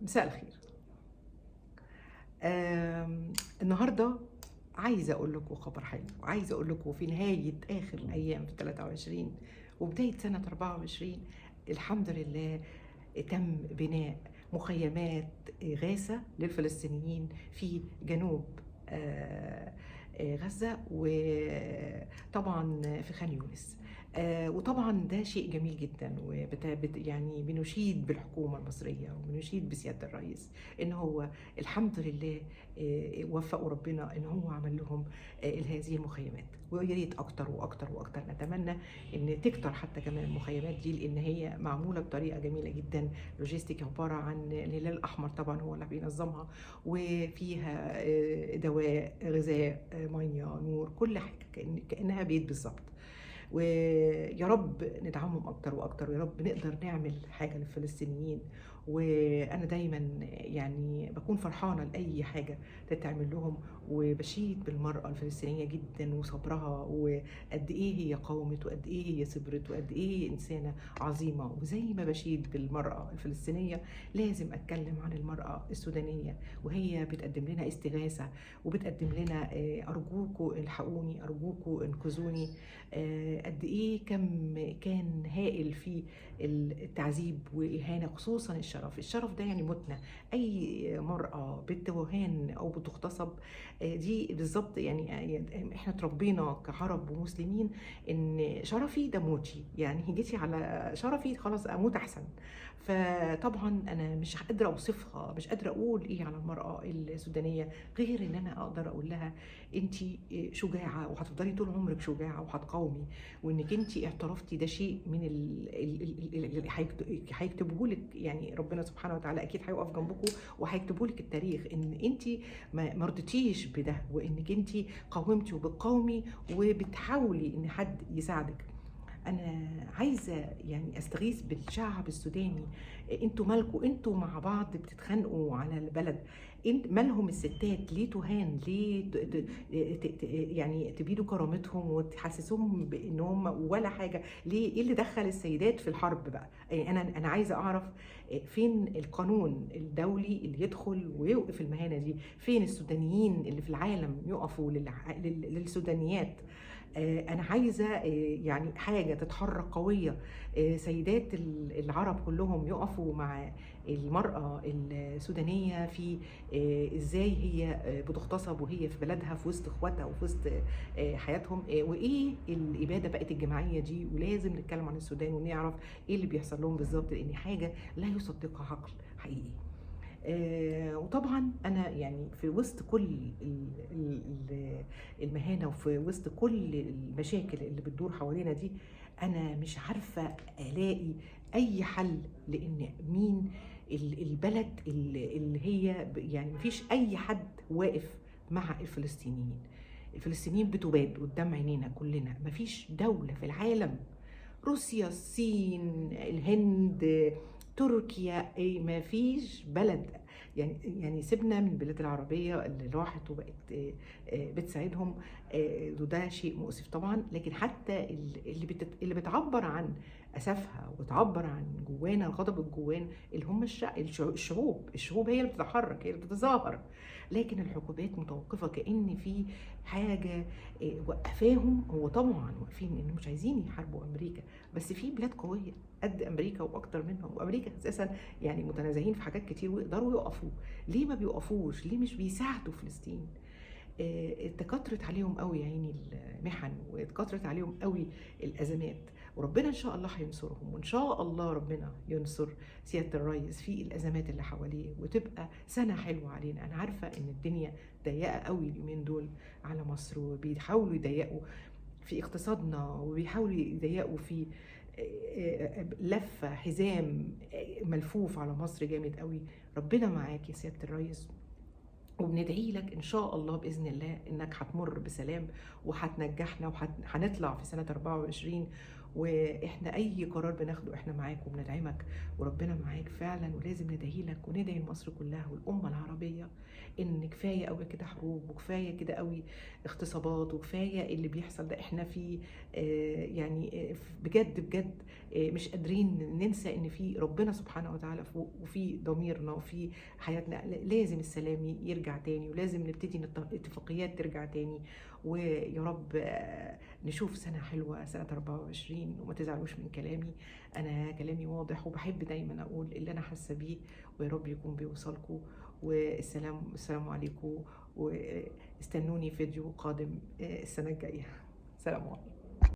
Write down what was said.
مساء الخير. النهارده عايزه اقول لكم خبر حلو، وعايزه اقول لكم في نهايه اخر الايام في 23 وبدايه سنه 24 الحمد لله تم بناء مخيمات إغاثة للفلسطينيين في جنوب غزة، وطبعا في خان يونس. وطبعا ده شيء جميل جدا، يعني بنشيد بالحكومة المصرية وبنشيد بسيادة الرئيس ان هو الحمد لله وفقوا ربنا ان هو عمل لهم هذه المخيمات. ويا ريت اكتر واكتر واكتر، نتمنى ان تكتر حتى كمان المخيمات دي، لان هي معموله بطريقه جميله جدا. لوجيستيك عباره عن الهلال الاحمر طبعا هو اللي بينظمها، وفيها دواء، غذاء، ميه، نور، كل حاجه كانها بيت بالظبط. ويا رب ندعمهم اكتر واكتر، ويا رب نقدر نعمل حاجه للفلسطينيين. وانا دايما يعني بكون فرحانه لاي حاجه تتعمل لهم، وبشيد بالمراه الفلسطينيه جدا وصبرها، وقد ايه هي قاومت، وقد ايه هي صبرت، وقد ايه هي انسانه عظيمه. وزي ما بشيد بالمراه الفلسطينيه لازم اتكلم عن المراه السودانيه، وهي بتقدم لنا استغاثه وبتقدم لنا ارجوكوا الحقوني، ارجوكوا انقذوني. قد ايه كان هائل في التعذيب واهانه، خصوصا الشرف ده يعني متنا. اي مرأة بتوهان او بتغتصب دي بالظبط يعني احنا اتربينا كعرب ومسلمين ان شرفي ده موتي، يعني جيتي على شرفي خلاص اموت احسن. فطبعا انا مش قادره اوصفها، مش قادره اقول ايه على المراه السودانيه غير ان انا اقدر اقول لها انت شجاعه، وهتفضلي طول عمرك شجاعه وهتقاومي، وانك انت اعترفتي ده شيء من اللي هيكتبه لك، يعني ربنا سبحانه وتعالى اكيد هيقف جنبكم وهيكتبه لك التاريخ ان انت ما رضيتيش بده، وانك انت قاومتي وبتقاومي وبتحاولي ان حد يساعدك. انا عايزه يعني استغيث بالشعب السوداني. انتوا مالكوا؟ انتوا مع بعض بتتخانقوا على البلد، انت مالهم الستات؟ ليه تهان؟ ليه يعني تبيدوا كرامتهم وتحسسوهم بان هم ولا حاجه؟ ليه؟ ايه اللي دخل السيدات في الحرب بقى؟ انا عايزه اعرف فين القانون الدولي اللي يدخل ويوقف المهانه دي؟ فين السودانيين اللي في العالم يقفوا للسودانيات؟ انا عايزه يعني حاجه تتحرك قويه، سيدات العرب كلهم يقفوا مع المراه السودانيه في ازاي هي بتغتصب وهي في بلدها في وسط اخواتها وفي وسط حياتهم. وايه الاباده بقت الجماعيه دي؟ ولازم نتكلم عن السودان ونعرف ايه اللي بيحصل لهم بالظبط، لان حاجه لا يصدقها عقل حقيقي. وطبعا انا يعني في وسط كل المهانه وفي وسط كل المشاكل اللي بتدور حوالينا دي، انا مش عارفه الاقي اي حل، لان مين البلد اللي هي يعني مفيش اي حد واقف مع الفلسطينيين. الفلسطينيين بتباد قدام عينينا كلنا، مفيش دوله في العالم، روسيا، الصين، الهند، تركيا، اي ما فيش بلد. يعني سيبنا من البلاد العربيه اللي راحت وبقت بتساعدهم، وده شيء مؤسف طبعا، لكن حتى اللي بتعبر عن اسفها وتعبر عن جوانا الغضب الجوان، اللي هم الشعوب هي اللي بتتحرك، هي اللي بتتظاهر، لكن الحكومات متوقفه كأن في حاجه وقفاهم. هو طبعا واقفين ان مش عايزين يحاربوا امريكا، بس في بلاد قويه قد امريكا واكتر منهم، وامريكا اساسا يعني متنازعين في حاجات كتير ويقدروا يقفوا. ليه ما بيوقفوش؟ ليه مش بيساعدوا فلسطين؟ اتكترت عليهم قوي يا عيني المحن، واتكترت عليهم قوي الازمات، وربنا ان شاء الله هينصرهم، وان شاء الله ربنا ينصر سياده الرئيس في الازمات اللي حواليه، وتبقى سنه حلوه علينا. انا عارفه ان الدنيا ضيقه قوي اليومين دول على مصر، وبيحاولوا يضيقوا في اقتصادنا، وبيحاولوا يضيقوا في لفه حزام ملفوف على مصر جامد قوي. ربنا معاك يا سياده الرئيس، وبندعي لك ان شاء الله باذن الله انك هتمر بسلام وهتنجحنا، وهنطلع في سنه 24 واحنا اي قرار بناخده احنا معاك وبندعمك، وربنا معاك فعلا، ولازم ندعي لك وندعي لمصر كلها والامه العربيه ان كفايه قوي كده حروب، وكفايه كده قوي اغتصابات، وكفايه اللي بيحصل ده. احنا في يعني بجد بجد مش قادرين ننسى ان في ربنا سبحانه وتعالى فوق، وفي ضميرنا، وفي حياتنا. لازم السلام يرجع تاني، ولازم نبتدي اتفاقيات ترجع تاني. ويا رب نشوف سنة حلوة سنة 24. وما تزعلوش من كلامي، أنا كلامي واضح، وبحب دايما أقول اللي أنا حاسة بيه، ويا رب يكون بيوصلكم. السلام عليكم، واستنوني فيديو قادم السنة الجاية. سلام عليكم.